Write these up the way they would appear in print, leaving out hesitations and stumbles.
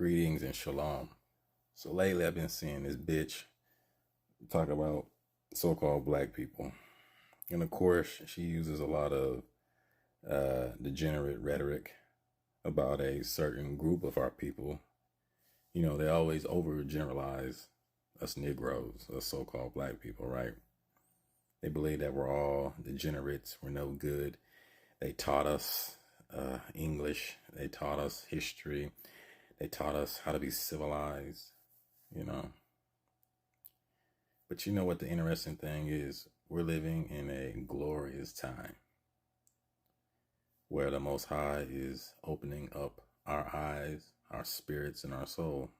Greetings and shalom. So lately I've been seeing this bitch talk about so-called black people. And of course, she uses a lot of degenerate rhetoric about a certain group of our people. You know, they always overgeneralize us Negroes, us so-called black people, right? They believe that we're all degenerates, we're no good. They taught us English, they taught us history, they taught us how to be civilized, you know. But you know what the interesting thing is? We're living in a glorious time where the Most High is opening up our eyes, our spirits, and our soul.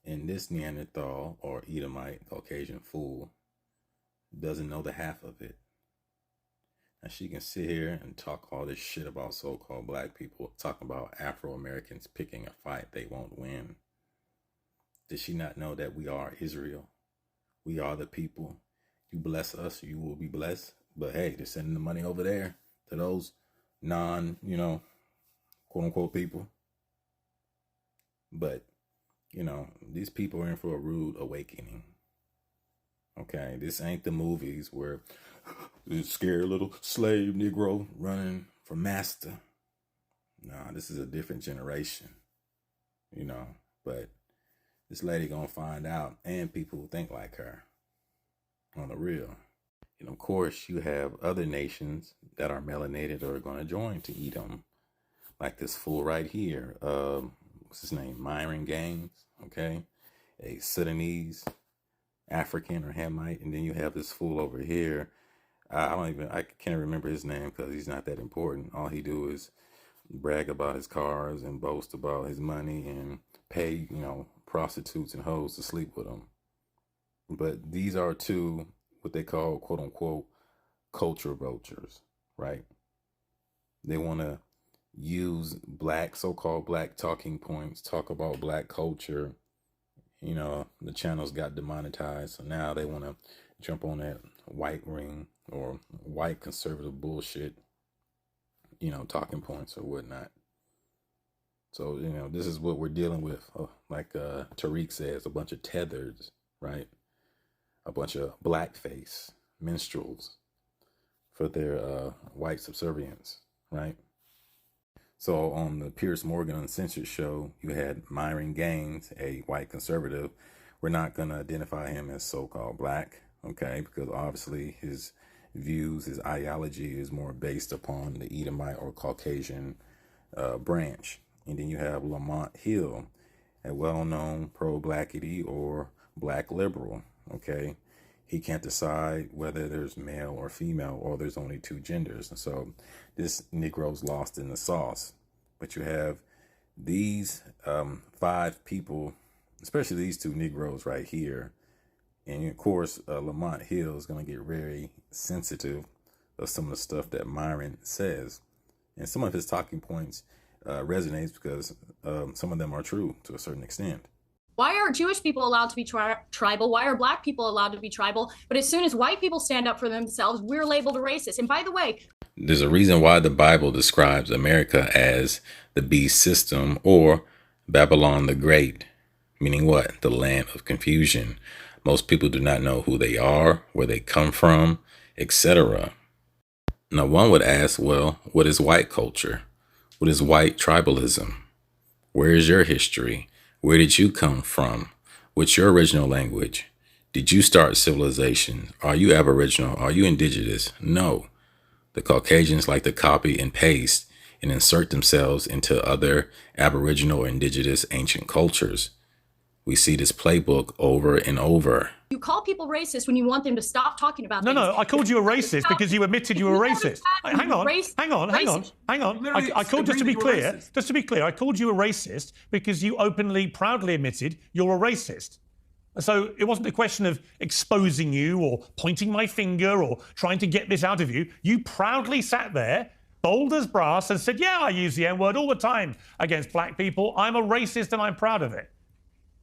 And this Neanderthal or Edomite Caucasian fool doesn't know the half of it. And she can sit here and talk all this shit about so-called black people, talking about Afro-Americans picking a fight they won't win. Did she not know that we are Israel? We are the people. You bless us, you will be blessed. But hey, they're sending the money over there to those non, quote unquote people. But, these people are in for a rude awakening. Okay, this ain't the movies where this scared little slave Negro running for master. Nah, this is a different generation, but this lady gonna find out, and people who think like her on the real. And of course, you have other nations that are melanated or are gonna join to Edom, like this fool right here. What's his name? Myron Gaines, okay? A Sudanese African or Hamite, and then you have this fool over here. I can't remember his name because he's not that important. All he do is brag about his cars and boast about his money and pay, prostitutes and hoes to sleep with him. But these are two, what they call, quote unquote, culture vultures, right? They want to use so-called black talking points, talk about black culture. The channels got demonetized, so now they want to jump on that white ring or white conservative bullshit, talking points or whatnot. So, this is what we're dealing with. Like Tariq says, a bunch of tethers, right? A bunch of blackface minstrels for their white subservience, right? So on the Pierce Morgan Uncensored show, you had Myron Gaines, a white conservative. We're not going to identify him as so-called black, okay? Because obviously his views, his ideology is more based upon the Edomite or Caucasian branch. And then you have Lamont Hill, a well-known pro-blackity or black liberal, okay? He can't decide whether there's male or female or there's only two genders. And so this Negro's lost in the sauce. But you have these 5 people, especially these 2 Negroes right here. And of course, Lamont Hill is going to get very sensitive of some of the stuff that Myron says. And some of his talking points resonates because some of them are true to a certain extent. Why are Jewish people allowed to be tribal? Why are black people allowed to be tribal? But as soon as white people stand up for themselves, we're labeled a racist. And by the way, there's a reason why the Bible describes America as the beast system or Babylon the Great, meaning what? The land of confusion. Most people do not know who they are, where they come from, etc. Now, one would ask, well, what is white culture? What is white tribalism? Where is your history? Where did you come from? What's your original language? Did you start civilization? Are you Aboriginal? Are you indigenous? No. The Caucasians like to copy and paste and insert themselves into other Aboriginal or indigenous ancient cultures. We see this playbook over and over. You call people racist when you want them to stop talking about things. No, I called you a racist because you admitted you were racist. Hang on. Just to be clear, I called you a racist because you openly, proudly admitted you're a racist. So it wasn't a question of exposing you or pointing my finger or trying to get this out of you. You proudly sat there, bold as brass, and said, yeah, I use the N-word all the time against black people. I'm a racist and I'm proud of it.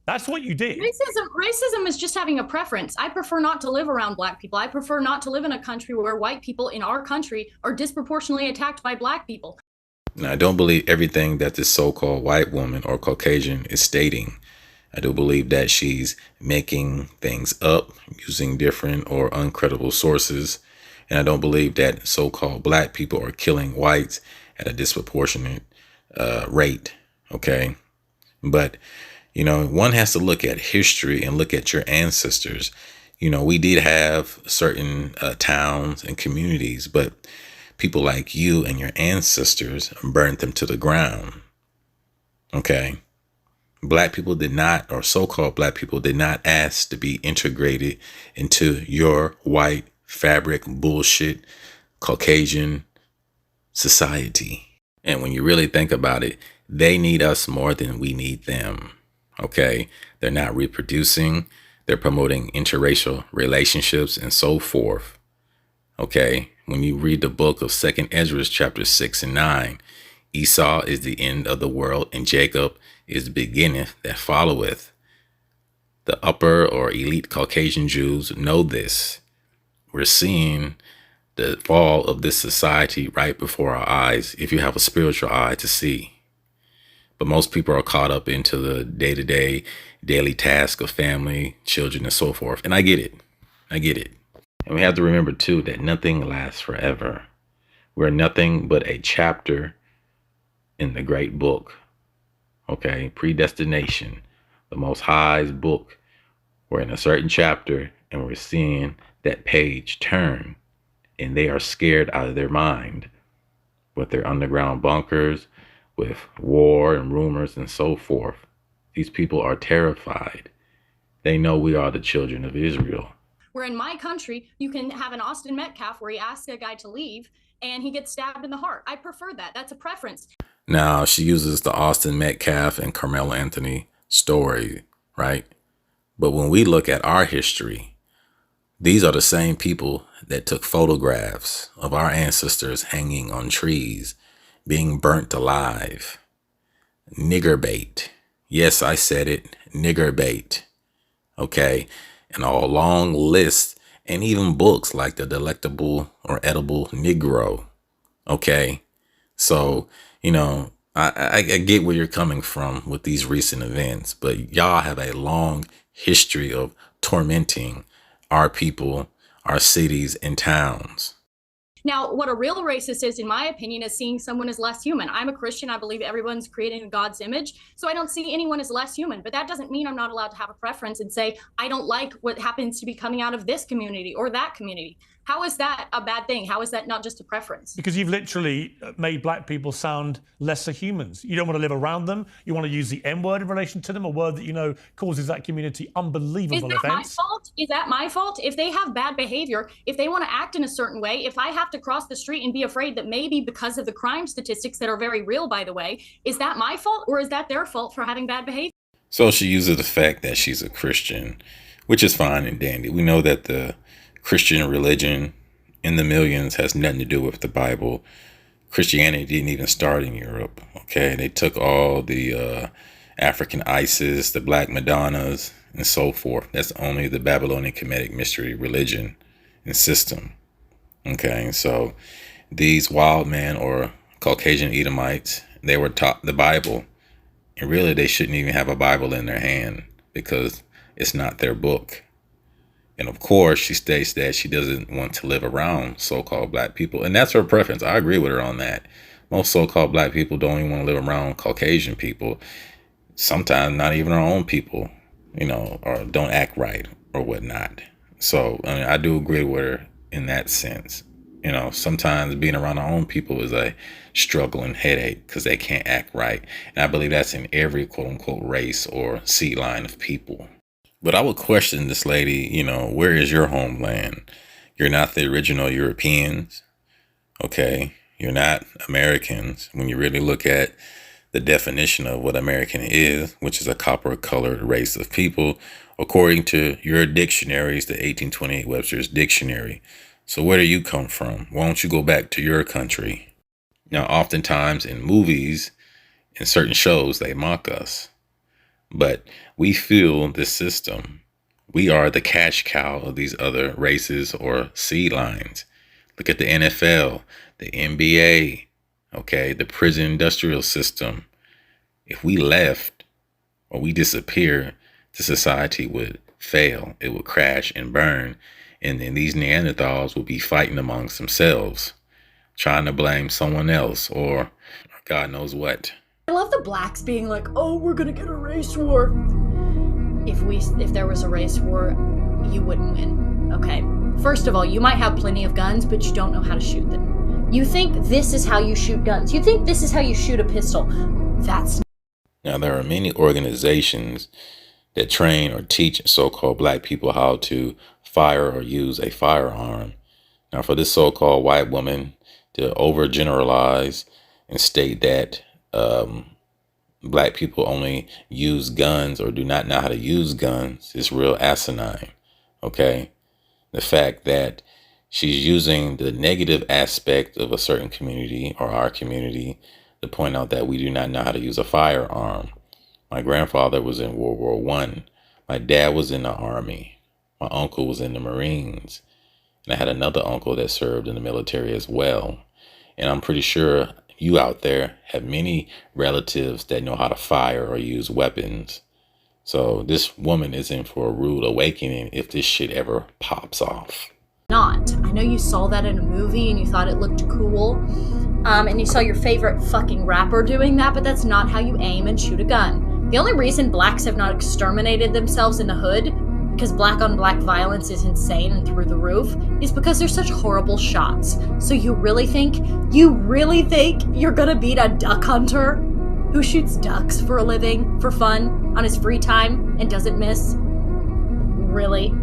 That's what you did. Racism is just having a preference. I prefer not to live around black people. I prefer not to live in a country where white people in our country are disproportionately attacked by black people. Now, I don't believe everything that this so-called white woman or Caucasian is stating. I do believe that she's making things up using different or uncredible sources. And I don't believe that so-called black people are killing whites at a disproportionate rate. Okay. But, one has to look at history and look at your ancestors. We did have certain towns and communities, but people like you and your ancestors burnt them to the ground. Okay. Black people did not, or so-called black people did not ask to be integrated into your white fabric bullshit Caucasian society. And when you really think about it, they need us more than we need them. Okay. They're not reproducing. They're promoting interracial relationships and so forth. Okay. When you read the book of 2nd Ezra chapter 6 and 9, Esau is the end of the world and Jacob is the beginning that followeth. The upper or elite Caucasian Jews know this. We're seeing the fall of this society right before our eyes, if you have a spiritual eye to see. But most people are caught up into the day-to-day, daily task of family, children, and so forth. And I get it. And we have to remember, too, that nothing lasts forever. We're nothing but a chapter in the great book. Okay, predestination, the Most High's book. We're in a certain chapter and we're seeing that page turn, and they are scared out of their mind with their underground bunkers, with war and rumors and so forth. These people are terrified. They know we are the children of Israel. Where in my country, you can have an Austin Metcalf where he asks a guy to leave and he gets stabbed in the heart. I prefer that. That's a preference. Now, she uses the Austin Metcalf and Carmelo Anthony story, right? But when we look at our history, these are the same people that took photographs of our ancestors hanging on trees, being burnt alive. Nigger bait. Yes, I said it. Nigger bait. Okay. And a long list and even books like The Delectable or Edible Negro. Okay. So, I get where you're coming from with these recent events, but y'all have a long history of tormenting our people, our cities and towns. Now, what a real racist is, in my opinion, is seeing someone as less human. I'm a Christian. I believe everyone's created in God's image. So I don't see anyone as less human. But that doesn't mean I'm not allowed to have a preference and say, I don't like what happens to be coming out of this community or that community. How is that a bad thing? How is that not just a preference? Because you've literally made black people sound lesser humans. You don't want to live around them. You want to use the N word in relation to them, a word that causes that community unbelievable offense. Is that my fault? Is that my fault? If they have bad behavior, if they want to act in a certain way, if I have to cross the street and be afraid that maybe because of the crime statistics that are very real, by the way, is that my fault or is that their fault for having bad behavior? So she uses the fact that she's a Christian, which is fine and dandy. We know that the Christian religion in the millions has nothing to do with the Bible. Christianity didn't even start in Europe. Okay. They took all the African Isis, the Black Madonnas and so forth. That's only the Babylonian Kemetic mystery religion and system. Okay. So these wild men or Caucasian Edomites, they were taught the Bible, and really they shouldn't even have a Bible in their hand because it's not their book. And of course, she states that she doesn't want to live around so-called black people. And that's her preference. I agree with her on that. Most so-called black people don't even want to live around Caucasian people. Sometimes not even our own people, or don't act right or whatnot. So I do agree with her in that sense. Sometimes being around our own people is a struggle and headache because they can't act right. And I believe that's in every quote unquote race or seed line of people. But I would question this lady, where is your homeland? You're not the original Europeans. Okay. You're not Americans. When you really look at the definition of what American is, which is a copper colored race of people, according to your dictionaries, the 1828 Webster's Dictionary. So where do you come from? Why don't you go back to your country? Now, oftentimes in movies and certain shows, they mock us. But we fuel this system. We are the cash cow of these other races or seed lines. Look at the NFL, the NBA, Okay, the prison industrial system. If we left or we disappear, the society would fail. It would crash and burn. And then these Neanderthals would be fighting amongst themselves, trying to blame someone else or God knows what. I love the blacks being like, oh, we're gonna get a race war. If there was a race war, you wouldn't win. Okay. First of all, you might have plenty of guns, but you don't know how to shoot them. You think this is how you shoot guns. You think this is how you shoot a pistol. That's Now, there are many organizations that train or teach so-called black people how to fire or use a firearm. Now, for this so-called white woman to overgeneralize and state that black people only use guns or do not know how to use guns is real asinine. Okay, the fact that she's using the negative aspect of a certain community or our community to point out that we do not know how to use a firearm. My grandfather was in World War I. My dad was in the Army. My uncle was in the Marines. And I had another uncle that served in the military as well. And I'm pretty sure you out there have many relatives that know how to fire or use weapons. So this woman is in for a rude awakening if this shit ever pops off. not. I know you saw that in a movie and you thought it looked cool. And you saw your favorite fucking rapper doing that, but that's not how you aim and shoot a gun. The only reason blacks have not exterminated themselves in the hood, because black on black violence is insane and through the roof, is because they're such horrible shots. So you really think you're gonna beat a duck hunter who shoots ducks for a living, for fun, on his free time, and doesn't miss? Really?